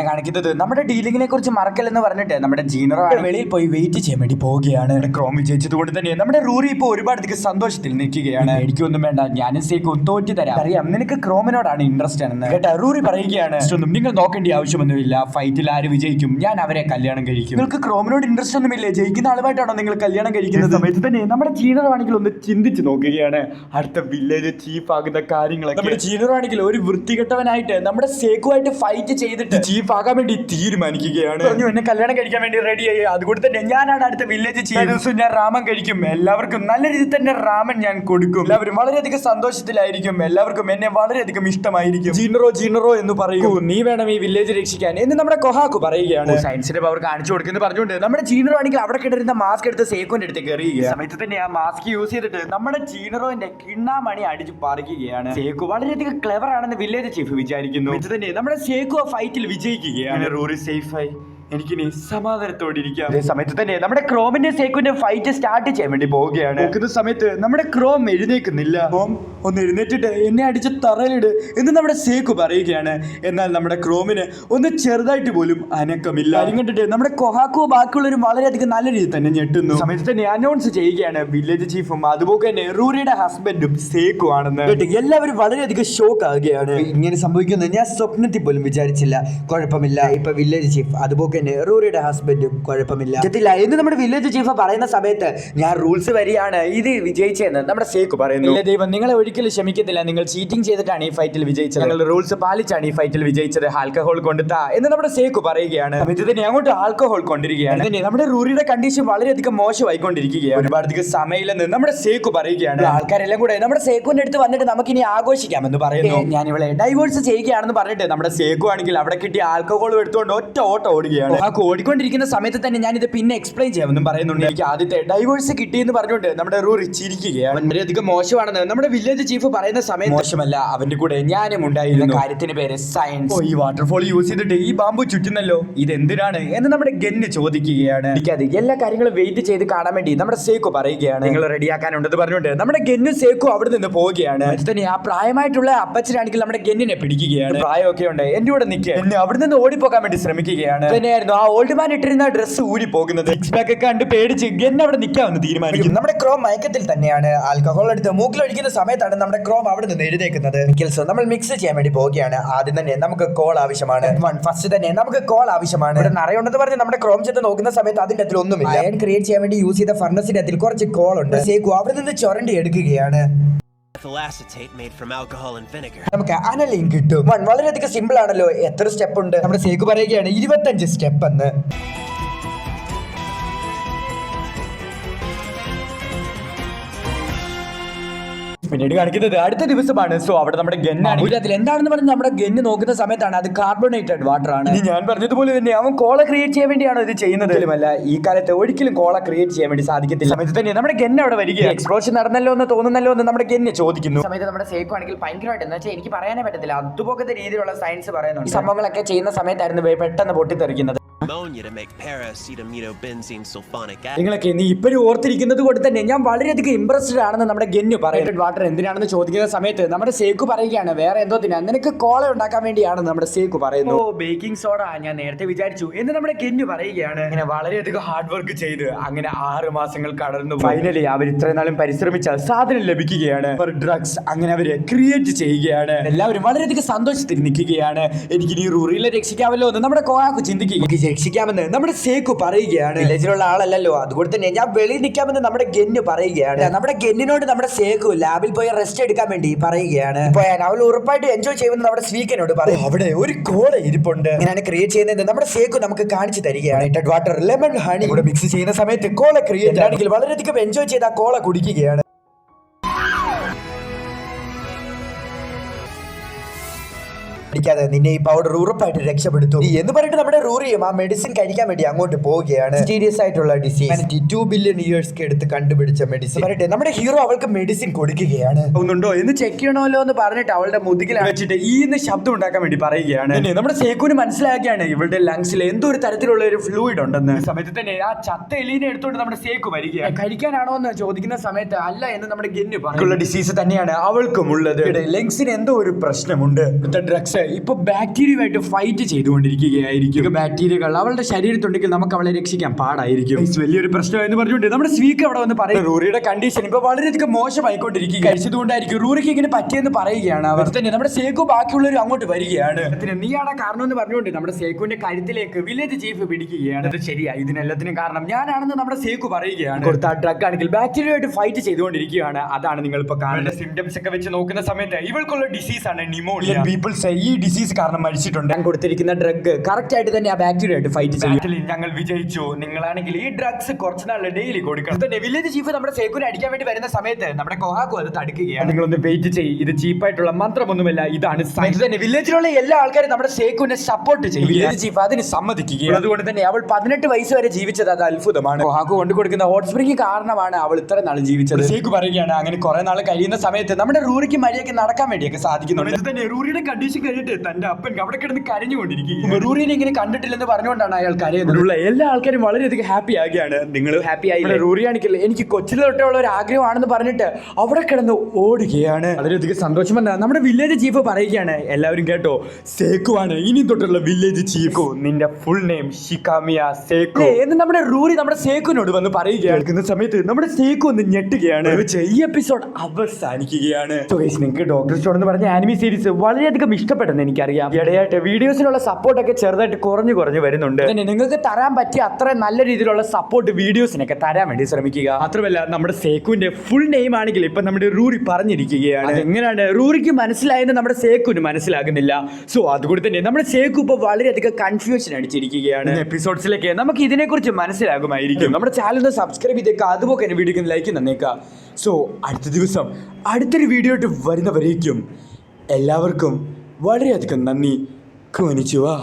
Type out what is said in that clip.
കാണിക്കുന്നത് നമ്മുടെ ഡീലിങ്ങിനെ കുറിച്ച് മറക്കല്ലെന്ന് പറഞ്ഞിട്ട് നമ്മുടെ ജീനറോ വെളിയിൽ പോയി വെയിറ്റ് ചെയ്യാൻ വേണ്ടി പോവുകയാണ്. ക്രോം വിജയിച്ചത് കൊണ്ട് തന്നെ നമ്മുടെ റൂറി ഇപ്പോൾ ഒരുപാട് അധികം സന്തോഷത്തിൽ നിൽക്കുകയാണ്. എനിക്കൊന്നും വേണ്ട, ഞാനും സേക്കും തോറ്റു തരാം. അറിയാം നിനക്ക് ക്രോമിനോടാണ് ഇൻട്രസ്റ്റ് ആണെന്ന് കേട്ടാ റൂറി പറയുകയാണ്. ഒന്നും നിങ്ങൾ നോക്കേണ്ട ആവശ്യമൊന്നുമില്ല, ഫൈറ്റിൽ ആര് വിജയിക്കും ഞാൻ അവരെ കല്യാണം കഴിക്കും. നിങ്ങൾക്ക് ക്രോമിനോട് ഇൻട്രസ്റ്റ് ഒന്നുമില്ലേ, ജയിക്കുന്ന ആളുമായിട്ടാണോ നിങ്ങൾ കല്യാണം കഴിക്കുന്നത്? സമയത്ത് തന്നെ നമ്മുടെ ജീനറോ ആണെങ്കിൽ ഒന്ന് ചിന്തിച്ച് നോക്കുകയാണ് അടുത്ത വില്ലേജ് ചീഫ് ആകുന്ന കാര്യങ്ങളൊക്കെ. നമ്മുടെ ജീനറോ ആണെങ്കിൽ ഒരു വൃത്തികെട്ടവനായിട്ട് നമ്മുടെ സേക്കുമായിട്ട് ഫൈറ്റ് ചെയ്തിട്ട് ചീഫ് ആകാൻ വേണ്ടി തീരുമാനിക്കുകയാണ്. എന്നെ കല്യാണം കഴിക്കാൻ വേണ്ടി റെഡിയായി, അതുകൊണ്ട് തന്നെ ഞാനാണ് അടുത്ത വില്ലേജ് ചീഫ്. ദിവസം ഞാൻ രാമൻ കഴിക്കും, എല്ലാവർക്കും നല്ല രീതിയിൽ തന്നെ രാമൻ ഞാൻ കൊടുക്കും. എല്ലാവരും വളരെയധികം സന്തോഷത്തിലായിരിക്കും, എല്ലാവർക്കും എന്നെ വളരെയധികം ഇഷ്ടമായിരിക്കും. ജീനറോ ജീനറോ എന്ന് പറയൂ, നീ വേണം ഈ വില്ലേജ് രക്ഷിക്കാൻ എന്ന് നമ്മുടെ കൊഹാക്കു പറയുകയാണ്. സയൻസിന്റെ പവർ കാണിച്ചു കൊടുക്കുന്നു പറഞ്ഞുകൊണ്ട് നമ്മുടെ ജീനറോ ആണെങ്കിൽ അവിടെ കിടരുന്ന മാസ്ക് എടുത്ത് സേക്കോന്റെ അടുത്ത് കയറിയുക. സമയത്ത് തന്നെ ആ മാസ്ക് യൂസ് ചെയ്തിട്ട് നമ്മുടെ ജീനറോന്റെ കിണ്ണാമണി അടിച്ച് പറിക്കുകയാണ്. സേക്കു വളരെയധികം ക്ലെവർ ആണെന്ന് വില്ലേജ് ചീഫ് വിചാരിക്കുന്നു. തന്നെ നമ്മുടെ സേക്കു ഫൈറ്റിൽ വിജയിക്കുകയാണ്. റൂറി സേഫായി എനിക്കിനി സമാധാനത്തോടിരിക്കാം. അതേ സമയത്ത് തന്നെ നമ്മുടെ ക്രോമിന്റെ സേക്കുവിന്റെ ഫൈറ്റ് സ്റ്റാർട്ട് ചെയ്യാൻ വേണ്ടി പോവുകയാണ്. നോക്കുന്ന സമയത്ത് നമ്മുടെ ക്രോം എഴുന്നേക്കുന്നില്ല. ക്രോം ഒന്ന് എഴുന്നേറ്റിട്ട് എന്നെ അടിച്ച് തറയിലിട് എന്ന് നമ്മുടെ സേക്കു പറയുകയാണ്. എന്നാൽ നമ്മുടെ ക്രോമിന് ഒന്ന് ചെറുതായിട്ട് പോലും അനക്കമില്ല. കാര്യം കണ്ടിട്ട് നമ്മുടെ കൊഹാക്കോ ബാക്കിയുള്ളവരും വളരെയധികം നല്ല രീതിയിൽ തന്നെ ഞെട്ടുന്നു. സമയത്ത് തന്നെ അനൗൺസ് ചെയ്യുകയാണ് വില്ലേജ് ചീഫും അതുപോലെ തന്നെ റൂറിയുടെ ഹസ്ബൻഡും സേക്കു ആണെന്ന്. എല്ലാവരും വളരെയധികം ഷോക്ക് ആവുകയാണ്. ഇങ്ങനെ സംഭവിക്കുന്നത് ഞാൻ സ്വപ്നത്തിൽ പോലും വിചാരിച്ചില്ല. കുഴപ്പമില്ല, ഇപ്പൊ വില്ലേജ് ചീഫ് അതുപോലെ റൂറിയുടെ ഹസ്ബൻഡും കുഴപ്പമില്ല എന്ന് നമ്മുടെ വില്ലേജ് ചീഫ് പറയുന്ന സമയത്ത് ഞാൻ റൂൾസ് വരികയാണ് ഇത് വിജയിച്ചെന്ന് നമ്മുടെ സേക്കു പറയുന്നു. ദൈവം നിങ്ങളെ ഒരിക്കലും ക്ഷമിക്കത്തില്ല, നിങ്ങൾ ചീറ്റിംഗ് ചെയ്തിട്ടാണ് ഈ ഫൈറ്റിൽ വിജയിച്ചത്, നിങ്ങൾ റൂൾസ് പാലിച്ചാണ് ഈ ഫൈറ്റിൽ വിജയിച്ചത്, ആൽക്കഹോൾ കൊണ്ടുത്താ എന്ന് നമ്മുടെ സേക്കു പറയുകയാണ്. ഇത് തന്നെ അങ്ങോട്ട് ആൽക്കഹോൾ കൊണ്ടിരിക്കുകയാണ്. നമ്മുടെ റൂറിയുടെ കണ്ടീഷൻ വളരെയധികം മോശമായിക്കൊണ്ടിരിക്കുകയാണ്. ഒരുപാടധികം സമയമില്ലെന്ന് നമ്മുടെ സേക്കു പറയുകയാണ്. ആൾക്കാരെല്ലാം കൂടെ നമ്മുടെ സേക്കുവിന്റെ അടുത്ത് വന്നിട്ട് നമുക്ക് ഇനി ആഘോഷിക്കാമെന്ന് പറയുന്നു. ഞാൻ ഇവളെ ഡൈവേഴ്സ് ചെയ്യുകയാണെന്ന് പറഞ്ഞിട്ട് നമ്മുടെ സേക്കു ആണെങ്കിൽ അവിടെ കിട്ടിയ ആൽക്കഹോൾ എടുത്തുകൊണ്ട് ഒറ്റ ഓട്ടം ഓടുകയാണ്. ഓടിക്കൊണ്ടിരിക്കുന്ന സമയത്ത് തന്നെ ഞാൻ ഇത് പിന്നെ എക്സ്പ്ലെയിൻ ചെയ്യാമെന്നും പറയുന്നുണ്ട്. എനിക്ക് ആദ്യത്തെ ഡൈവേഴ്സ് കിട്ടിയെന്ന് പറഞ്ഞുകൊണ്ട് നമ്മുടെ റൂറി ചിരിക്കുകയാണ്. വളരെയധികം മോശമാണെന്ന് നമ്മുടെ വില്ലേജ് ചീഫ് പറയുന്ന സമയത്ത് മോശമല്ല, അവന്റെ കൂടെ ഞാനും ഉണ്ടായിരുന്നു. കാര്യത്തിന്റെ പേര് സയൻസ്. ഈ വാട്ടർഫോൾ യൂസ് ചെയ്തിട്ട് ഈ ബാമ്പു ചുറ്റുന്നല്ലോ, ഇത് എന്തിനാണ് എന്ന് നമ്മുടെ ഗെന്ന് ചോദിക്കുകയാണ്. എനിക്കത് എല്ലാ കാര്യങ്ങളും വെയിറ്റ് ചെയ്ത് കാണാൻ വേണ്ടി നമ്മുടെ സേക്കു പറയുകയാണ്. നിങ്ങൾ റെഡിയാക്കാനുണ്ടെന്ന് പറഞ്ഞുകൊണ്ട് നമ്മുടെ ഗെന്നും സേക്കു അവിടെ നിന്ന് പോവുകയാണ്. തന്നെ ആ പ്രായമായിട്ടുള്ള അപ്പച്ചനാണെങ്കിൽ നമ്മുടെ ഗെന്നിനെ പിടിക്കുകയാണ്. പ്രായമൊക്കെ ഉണ്ട്, എന്റെ കൂടെ നിൽക്കുക, എന്നെ അവിടെ നിന്ന് ഓടിപ്പോകാൻ വേണ്ടി ശ്രമിക്കുകയാണ്. ആ ഓൾഡ് മാൻ ഇട്ടിരുന്ന ഡ്രസ്സ് ഊരി പോകുന്നത് ഒക്കെ കണ്ട് പേടിച്ച് ഗെന്ന് അവിടെ നിൽക്കാമെന്ന് തീരുമാനിക്കും. നമ്മുടെ ക്രോം മയക്കത്തിൽ തന്നെയാണ്. ആൽക്കഹോൾ എടുത്ത് മൂക്കിലൊഴിക്കുന്ന സമയത്താണ് നമ്മുടെ ക്രോം അവിടെ നിന്ന് എഴുതേക്കുന്നത്. നമ്മൾ മിക്സ് ചെയ്യാൻ വേണ്ടി പോവുകയാണ്. ആദ്യം തന്നെ നമുക്ക് കോൾ ആവശ്യമാണ്. ഫസ്റ്റ് തന്നെ നമുക്ക് കോൾ ആവശ്യമാണ്. ഇവിടെ നിറയുണ്ടെന്ന് പറഞ്ഞ് നമ്മുടെ ക്രോം ചെന്ന് നോക്കുന്ന സമയത്ത് അതിന്റെ അതിൽ ഒന്നുമില്ല. അയൺ ക്രിയേറ്റ് ചെയ്യാൻ വേണ്ടി യൂസ് ചെയ്ത ഫർണസിന്റെ അതിൽ കുറച്ച് കോൾ ഉണ്ട്. സേക്കു അവിടെ നിന്ന് ചുരണ്ടി എടുക്കുകയാണ്. നമുക്ക് അനലിൻ കിട്ടും. വളരെയധികം സിമ്പിൾ ആണല്ലോ, എത്ര സ്റ്റെപ്പ് ഉണ്ട്? നമ്മുടെ സേക്കു പറയുകയാണ് 25 സ്റ്റെപ്പ് എന്ന്. പിന്നീട് കാണിക്കുന്നത് അടുത്ത ദിവസമാണ്. സോ അവിടെ നമ്മുടെ ഗന്നാണ്. അതിൽ എന്താണെന്ന് പറഞ്ഞ് നമ്മുടെ ഗന്ന് നോക്കുന്ന സമയത്താണ് അത് കാർബണേറ്റഡ് വാട്ടർ ആണ്. ഞാൻ പറഞ്ഞതുപോലെ തന്നെ അവൻ കോള ക്രിയേറ്റ് ചെയ്യാൻ വേണ്ടിയാണ് ഇത് ചെയ്യുന്നത്. ഈ കാലത്ത് ഒരിക്കലും കോള ക്രിയേറ്റ് ചെയ്യാൻ വേണ്ടി സാധിക്കത്തില്ല. സമയത്ത് തന്നെ നമ്മുടെ ഗന്ന് അവിടെ വരിക. എക്സ്പ്ലോഷൻ നടന്നല്ലോ എന്ന് തോന്നുന്നല്ലോ എന്ന് നമ്മുടെ ഗന്ന് ചോദിക്കുന്നു. സമയത്ത് നമ്മുടെ സേക്കു ആണെങ്കിൽ ഭയങ്കരമായിട്ട് എന്ന് വെച്ചാൽ എനിക്ക് പറയാനേ പറ്റത്തില്ല, അതുപോലത്തെ രീതിയിലുള്ള സയൻസ് പറയുന്നുണ്ട്. സംഭവങ്ങളൊക്കെ ചെയ്യുന്ന സമയത്തായിരുന്നു പെട്ടെന്ന് പൊട്ടിത്തെറിക്കുന്നത്. നിങ്ങളൊക്കെ നീ ഇപ്പോഴും ഓർത്തിരിക്കുന്നത് കൊണ്ട് തന്നെ ഞാൻ വളരെയധികം ഇംപ്രസ്ഡ് ആണെന്ന് നമ്മുടെ ഗന്നു പറയുന്നത്. വാട്ടർ എന്തിനാണെന്ന് ചോദിക്കുന്ന സമയത്ത് നമ്മുടെ സേക്കു പറയുകയാണ് വേറെ എന്തോ നിനക്ക് കോള ഉണ്ടാക്കാൻ വേണ്ടിയാണ് നമ്മുടെ സേക്കു പറയുന്നു. ഓ ബേക്കിംഗ് സോഡ, ഞാൻ നേരത്തെ വിചാരിച്ചു എന്ന് നമ്മുടെ ഗന്നു പറയുകയാണ്. അങ്ങനെ വളരെയധികം ഹാർഡ് വർക്ക് ചെയ്ത് അങ്ങനെ 6 മാസങ്ങൾ കടന്നു ഫൈനലി അവർ ഇത്രയും നാളും പരിശ്രമിച്ച സാധനം ലഭിക്കുകയാണ്. ഡ്രഗ്സ് അങ്ങനെ അവര് ക്രിയേറ്റ് ചെയ്യുകയാണ്. എല്ലാവരും വളരെയധികം സന്തോഷത്തിൽ നിൽക്കുകയാണ്. എനിക്ക് ഈ റൂറിലെ രക്ഷിക്കാമല്ലോ എന്ന് നമ്മുടെ കോയാക്കു ചിന്തിക്കുക. രക്ഷിക്കാമെന്ന് നമ്മുടെ സേക്കു പറയുകയാണ്. വില്ലേജിലുള്ള ആളല്ലല്ലോ, അതുകൊണ്ട് തന്നെ ഞാൻ വെളിയിൽ നിൽക്കാമെന്ന് നമ്മുടെ ഗന്നു പറയുകയാണ്. നമ്മുടെ ഗന്നിനോട് നമ്മുടെ സേക്കു ലാബിൽ പോയി റെസ്റ്റ് എടുക്കാൻ വേണ്ടി പറയുകയാണ്. അവൾ ഉറപ്പായിട്ട് എൻജോയ് ചെയ്യുമെന്ന് നമ്മുടെ സ്വീക്കനോട് പറയും. അവിടെ ഒരു കോള ഇരിപ്പുണ്ട്, ഇങ്ങനെയാണ് ക്രിയേറ്റ് ചെയ്യുന്നത് നമ്മുടെ സേക്കു നമുക്ക് കാണിച്ചു തരികയാണ്. വാട്ടർ ലെമൺ ഹണി ഇവിടെ മിക്സ് ചെയ്യുന്ന സമയത്ത് കോള ക്രിയേറ്റ് ആണെങ്കിൽ വളരെയധികം എൻജോയ് ചെയ്ത കോള കുടിക്കുകയാണ്. നിന്നെ ഈ പൗഡർ ഉറപ്പായിട്ട് രക്ഷപ്പെടുത്തും എന്ന് പറഞ്ഞിട്ട് നമ്മുടെ റൂറിയും ആ മെഡിസിൻ കഴിക്കാൻ വേണ്ടി അങ്ങോട്ട് പോവുകയാണ്. സീരിയസ് ആയിട്ടുള്ള ഡിസീസ് 2 ബില്യൺ ഇയേഴ്സ് എടുത്ത് കണ്ടുപിടിച്ച മെഡിസിൻ പറഞ്ഞിട്ട് നമ്മുടെ ഹീറോ അവൾക്ക് മെഡിസിൻ കൊടുക്കുകയാണ്. ഒന്നുണ്ടോ എന്ന് ചെക്ക് ചെയ്യണമല്ലോ എന്ന് പറഞ്ഞിട്ട് അവളുടെ മുതുകിൽ വെച്ചിട്ട് ഈ ശബ്ദം ഉണ്ടാക്കാൻ വേണ്ടി പറയുകയാണ്. നമ്മുടെ സേക്കുവിന് മനസ്സിലാക്കിയാണ് ഇവളുടെ ലങ്സിൽ എന്തോ ഒരു തരത്തിലുള്ള ഒരു ഫ്ലൂയിഡ് ഉണ്ടെന്ന്. സമയത്ത് തന്നെ ആ ചത്ത എലീനെ എടുത്തോണ്ട് നമ്മുടെ സേക്കു വരികയാണ്. കഴിക്കാനാണോ എന്ന് ചോദിക്കുന്ന സമയത്ത് അല്ല എന്ന് നമ്മുടെ ഗന്നു പറയുള്ള ഡിസീസ് തന്നെയാണ് അവൾക്കും ഉള്ളത്. ലങ്സിന് എന്തോ ഒരു പ്രശ്നമുണ്ട്. ഡ്രഗ്സ് ഇപ്പൊ ബാക്ടീരിയയുമായിട്ട് ഫൈറ്റ് ചെയ്തുകൊണ്ടിരിക്കുകയായിരിക്കും. ബാക്ടീരിയകൾ അവളുടെ ശരീരത്തുണ്ടെങ്കിൽ നമുക്ക് അവളെ രക്ഷിക്കാൻ പാടായിരിക്കും. വലിയൊരു പ്രശ്നം എന്ന് പറഞ്ഞുകൊണ്ട് നമ്മുടെ സ്വീക്ക് അവിടെ വന്ന് പറയും റൂറിയുടെ കണ്ടീഷൻ ഇപ്പൊ വളരെയധികം മോശമായിക്കൊണ്ടിരിക്കുക. കഴിച്ചതുകൊണ്ടായിരിക്കും റൂറിക്ക് ഇങ്ങനെ പറ്റിയെന്ന് പറയുകയാണ്. അവർ തന്നെ നമ്മുടെ സേക്കു ബാക്കിയുള്ളവർ അങ്ങോട്ട് വരികയാണ്. നീയാണ് കാരണം എന്ന് പറഞ്ഞുകൊണ്ട് നമ്മുടെ സേക്കുവിന്റെ കരുത്തിലേക്ക് വില്ലേജ് ചീഫ് പിടിക്കുകയാണ്. അത് ശരിയാ, ഇതിനെല്ലാത്തിനും കാരണം ഞാനാണെന്ന് നമ്മുടെ സേക്കു പറയുകയാണ്. കൊടുത്ത ഡ്രഗ് ആണെങ്കിൽ ബാക്ടീരിയയായിട്ട് ഫൈറ്റ് ചെയ്തുകൊണ്ടിരിക്കുകയാണ്. അതാണ് നിങ്ങൾ ഇപ്പൊ കാണുന്ന സിംറ്റംസ് ഒക്കെ വെച്ച് നോക്കുന്ന സമയത്ത് ഇവൾക്കുള്ള ഡിസീസ് ആണ് നിമോണിയ. പീപ്പിൾസ് ഈ ഡിസീസ് കാരണം മരിച്ചിട്ടുണ്ട്. ഞാൻ കൊടുത്തിരിക്കുന്ന ഡ്രഗ് കറക്റ്റ് ആയിട്ട് തന്നെ ആ ബാക്ടീരിയയായിട്ട് ഫൈറ്റ് ചെയ്യും. ഞങ്ങൾ വിജയിച്ചു. നിങ്ങളാണെങ്കിൽ ഈ ഡ്രഗ്സ് കുറച്ച് നാൾ ഡെയിലി കൊടുക്കണം. തന്നെ വില്ലേജ് ചീഫ് നമ്മുടെ സേക്കുനെ അടിക്കാൻ വേണ്ടി വരുന്ന സമയത്ത് നമ്മുടെ കൊഹാക്കു അത് തടുക്കുകയാണ്. നിങ്ങളൊന്ന് വെയിറ്റ് ചെയ്യും, ഇത് ചീപ്പായിട്ടുള്ള മന്ത്രമൊന്നുമല്ല, ഇതാണ് സയൻസ്. തന്നെ വില്ലേജിലുള്ള എല്ലാ ആൾക്കാരും നമ്മുടെ സേക്കുനെ സപ്പോർട്ട് ചെയ്യും. വില്ലേജ് ചീഫ് അതിന് സമ്മതിക്കുകയാണ്. അതുകൊണ്ട് തന്നെ അവൾ 18 വയസ്സ് വരെ ജീവിച്ചത് അത് അത്ഭുതമാണ്. കൊഹാക്കു കൊണ്ടു കൊടുക്കുന്ന ഹോട്ട് സ്പ്രിംഗ് കാരണമാണ് അവൾ ഇത്ര നാൾ ജീവിച്ചത്. സേക്കു പറയുകയാണ് അങ്ങനെ കുറെ നാൾ കഴിയുന്ന സമയത്ത് നമ്മുടെ റൂറിക്ക് മര്യാദയ്ക്ക് നടക്കാൻ വേണ്ടിയൊക്കെ സാധിക്കുന്നുണ്ട്. ഇത് തന്നെ റൂറിയുടെ കണ്ടീഷൻ കഴിഞ്ഞിട്ട് തന്റെ അപ്പൻ അവിടെ കിടന്ന് കരഞ്ഞുകൊണ്ടിരിക്കും. റൂറിനെ ഇങ്ങനെ കണ്ടിട്ടില്ലെന്ന് പറഞ്ഞുകൊണ്ടാണ് അയാൾ കരയുന്നത്. എല്ലാ ആൾക്കാരും വളരെയധികം ഹാപ്പി ആകുകയാണ്. നിങ്ങൾ ഹാപ്പി ആയി. റൂറിയാണെങ്കിൽ എനിക്ക് കൊച്ചിലെ തൊട്ടുള്ള ഒരു ആഗ്രഹമാണെന്ന് പറഞ്ഞിട്ട് അവിടെ കിടന്ന് ഓടുകയാണ്. വളരെയധികം സന്തോഷം വന്ന നമ്മുടെ വില്ലേജ് ചീഫ് പറയുകയാണ് എല്ലാവരും കേട്ടോ, സേക്കുവാണ് ഇനി തൊട്ടുള്ള വില്ലേജ് ചീഫ്. നിന്റെ ഫുൾ നെയിം ഷിക്കാമിയ സേക്കു എന്ന് നമ്മുടെ റൂറി നമ്മുടെ സേക്കുവിനോട് വന്ന് പറയുകയാണ്. കേൾക്കുന്ന സമയത്ത് നമ്മുടെ സേക്കു ഒന്ന് ഞെട്ടുകയാണ്. ഈ എപ്പിസോഡ് അവസാനിക്കുകയാണ്. നിങ്ങൾക്ക് ഡോക്ടർ സ്റ്റോൺ എന്ന് പറഞ്ഞ ആനിമി സീരീസ് വളരെയധികം ഇഷ്ടപ്പെടുന്നു എനിക്കറിയാം. ഇടയായിട്ട് വീഡിയോസിനുള്ള സപ്പോർട്ടൊക്കെ ചെറുതായിട്ട് കുറഞ്ഞു വരുന്നുണ്ട്. നിങ്ങൾക്ക് തരാൻ പറ്റിയ അത്ര നല്ല രീതിയിലുള്ള സപ്പോർട്ട് വീഡിയോസിനൊക്കെ തരാൻ വേണ്ടി ശ്രമിക്കുക. മാത്രമല്ല നമ്മുടെ സേക്കുവിന്റെ ഫുൾ നെയിം ആണെങ്കിൽ ഇപ്പൊ നമ്മുടെ റൂറി പറഞ്ഞിരിക്കുകയാണ്. എങ്ങനെയാണ് റൂറിക്ക് മനസ്സിലായെന്ന് നമ്മുടെ സേക്കുവിന് മനസ്സിലാകുന്നില്ല. സോ അതുകൊണ്ട് തന്നെ നമ്മുടെ സേക്കു ഇപ്പൊ വളരെയധികം കൺഫ്യൂഷൻ അടിച്ചിരിക്കുകയാണ്. എപ്പിസോഡ്സിലേക്ക് നമുക്ക് ഇതിനെക്കുറിച്ച് മനസ്സിലാകുമായിരിക്കും. നമ്മുടെ ചാനൽ സബ്സ്ക്രൈബ് ചെയ്തേക്കുക, അതുപോലെ തന്നെ വീഡിയോക്ക് ലൈക്ക് തന്നേക്കുക. സോ അടുത്ത ദിവസം അടുത്തൊരു വീഡിയോ ആയിട്ട് വരുന്നവരേക്കും എല്ലാവർക്കും വളരെയധികം നന്ദി. കൊനിച്ചുവാ.